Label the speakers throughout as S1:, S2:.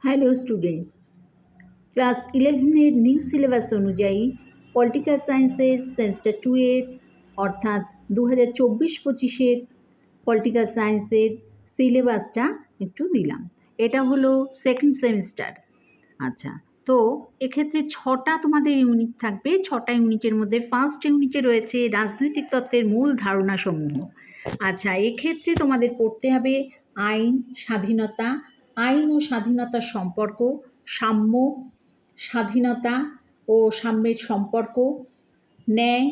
S1: Hello students, class 11-এর new syllabus অনুযায়ী political সায়েন্সের সেমিস্টার 2-এর অর্থাৎ 2024-25-এর পলিটিক্যাল সায়েন্সের সিলেবাসটা একটু দিলাম। এটা হলো সেকেন্ড সেমিস্টার। আচ্ছা, তো এক্ষেত্রে 6টা তোমাদের ইউনিট থাকবে। 6টা ইউনিটের মধ্যে ফার্স্ট ইউনিটে রয়েছে রাজনৈতিক তত্ত্বের মূল ধারণাসমূহ। আচ্ছা, এক্ষেত্রে তোমাদের পড়তে হবে আইন, স্বাধীনতা, আইন ও স্বাধীনতার সম্পর্ক, সাম্য, স্বাধীনতা ও সাম্যের সম্পর্ক, ন্যায়,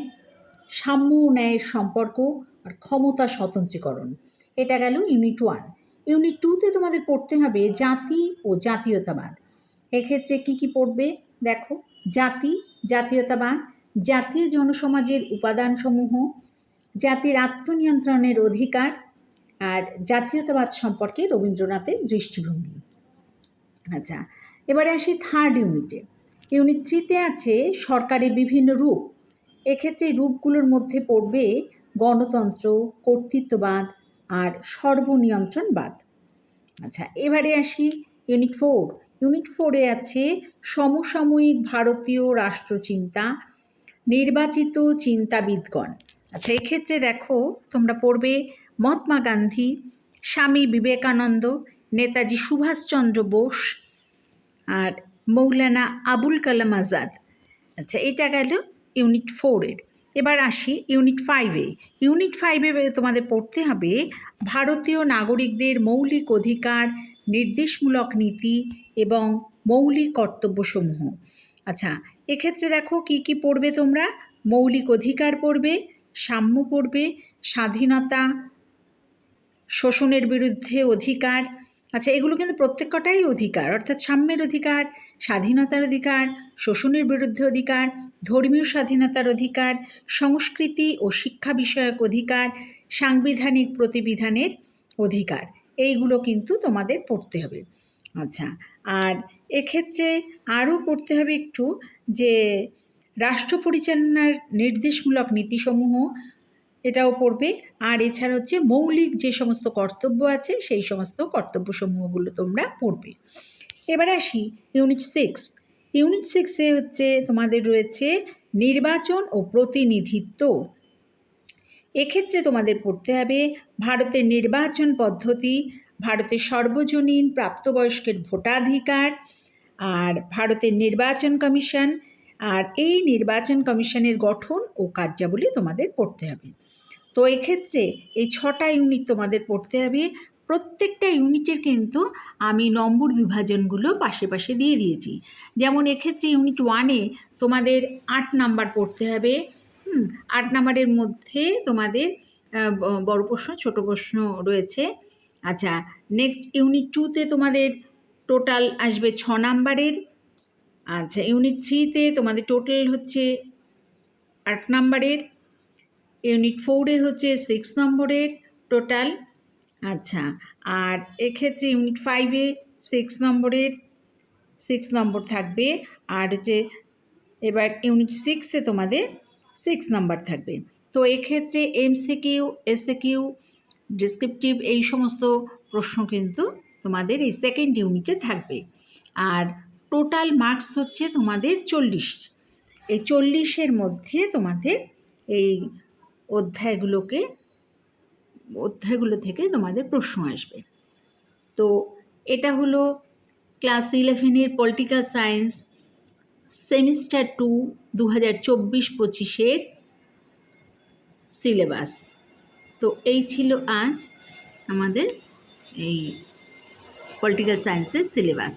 S1: সাম্য ও ন্যায়ের সম্পর্ক, আর ক্ষমতা স্বতন্ত্রীকরণ। এটা গেল ইউনিট 1। ইউনিট 2তে তোমাদের পড়তে হবে জাতি ও জাতীয়তাবাদ। এক্ষেত্রে কি কি পড়বে দেখো, জাতি, জাতীয়তাবাদ, জাতীয় জনসমাজের উপাদানসমূহ, জাতির আত্মনিয়ন্ত্রণের অধিকার, আর জাতীয়তাবাদ সম্পর্কে রবীন্দ্রনাথের দৃষ্টিভঙ্গি। আচ্ছা, এবারে আসি থার্ড ইউনিটে। ইউনিট 3তে আছে সরকারের বিভিন্ন রূপ। এক্ষেত্রে রূপগুলোর মধ্যে পড়বে গণতন্ত্র, কর্তৃত্ববাদ আর সর্বনিয়ন্ত্রণবাদ। আচ্ছা, এবারে আসি ইউনিট 4। ইউনিট 4-এ আছে সমসাময়িক ভারতীয় রাষ্ট্রচিন্তা, নির্বাচিত চিন্তাবিদগণ। আচ্ছা, এক্ষেত্রে দেখো তোমরা পড়বে মহাত্মা গান্ধী, স্বামী বিবেকানন্দ, নেতাজি সুভাষচন্দ্র বোস আর মৌলানা আবুল কালাম আজাদ। আচ্ছা, এটা গেল ইউনিট 4-এর। এবার আসি ইউনিট 5-এ। ইউনিট 5-এ তোমাদের পড়তে হবে ভারতীয় নাগরিকদের মৌলিক অধিকার, নির্দেশমূলক নীতি এবং মৌলিক কর্তব্যসমূহ। আচ্ছা, এক্ষেত্রে দেখো কি কি পড়বে তোমরা, মৌলিক অধিকার পড়বে, সাম্য পড়বে, স্বাধীনতা, শোষণের বিরুদ্ধে অধিকার। আচ্ছা, এগুলো কিন্তু প্রত্যেকটাই অধিকার, অর্থাৎ সাম্যের অধিকার, স্বাধীনতার অধিকার, শোষণের বিরুদ্ধে অধিকার, ধর্মীয় স্বাধীনতার অধিকার, সংস্কৃতি ও শিক্ষা বিষয়ক অধিকার, সাংবিধানিক প্রতিবিধানের অধিকার, এইগুলো কিন্তু তোমাদের পড়তে হবে। আচ্ছা, আর এক্ষেত্রে আরও পড়তে হবে একটু যে রাষ্ট্র পরিচালনার নির্দেশমূলক নীতিসমূহ, এটাও পড়বে। আর এছাড়া হচ্ছে মৌলিক যে সমস্ত কর্তব্য আছে সেই সমস্ত কর্তব্যসমূহগুলো তোমরা পড়বে। এবারে আসি ইউনিট 6। ইউনিট 6-এ হচ্ছে তোমাদের রয়েছে নির্বাচন ও প্রতিনিধিত্ব। এক্ষেত্রে তোমাদের পড়তে হবে ভারতের নির্বাচন পদ্ধতি, ভারতের সর্বজনীন প্রাপ্তবয়স্কের ভোটাধিকার, আর ভারতের নির্বাচন কমিশন, আর এই নির্বাচন কমিশনের গঠন ও কার্যাবলী তোমাদের পড়তে হবে। তো এক্ষেত্রে এই 6টা ইউনিট তোমাদের পড়তে হবে। প্রত্যেকটা ইউনিটের কিন্তু আমি নম্বর বিভাজনগুলো পাশে পাশে দিয়ে দিয়েছি। যেমন এক্ষেত্রে ইউনিট 1-এ তোমাদের 8 নাম্বার পড়তে হবে। 8 নাম্বারের মধ্যে তোমাদের বড় প্রশ্ন, ছোট প্রশ্ন রয়েছে। আচ্ছা, নেক্সট ইউনিট 2-তে তোমাদের টোটাল আসবে 6 নাম্বারের। আচ্ছা, ইউনিট 3-তে তোমাদের টোটাল হচ্ছে 8 নাম্বারের। ইউনিট 4-এ হচ্ছে 6 নম্বরের টোটাল। আচ্ছা, আর এক্ষেত্রে ইউনিট 5-এ 6 নম্বরের 6 নম্বর থাকবে। আর হচ্ছে এবার ইউনিট 6-এ তোমাদের 6 নাম্বার থাকবে। তো এক্ষেত্রে এমসিকিউ, এসএকিউ, ডেসক্রিপটিভ এই সমস্ত প্রশ্ন কিন্তু তোমাদের এই সেকেন্ড ইউনিটে থাকবে। আর টোটাল মার্কস হচ্ছে তোমাদের 40। এই 40-এর মধ্যে তোমাদের এই অধ্যায়গুলো থেকে তোমাদের প্রশ্ন আসবে। তো এটা হলো ক্লাস 11-এর পলিটিক্যাল সায়েন্স সেমিস্টার 2 2024-25-এর সিলেবাস। তো এই ছিল আজ আমাদের এই পলিটিক্যাল সায়েন্সের সিলেবাস।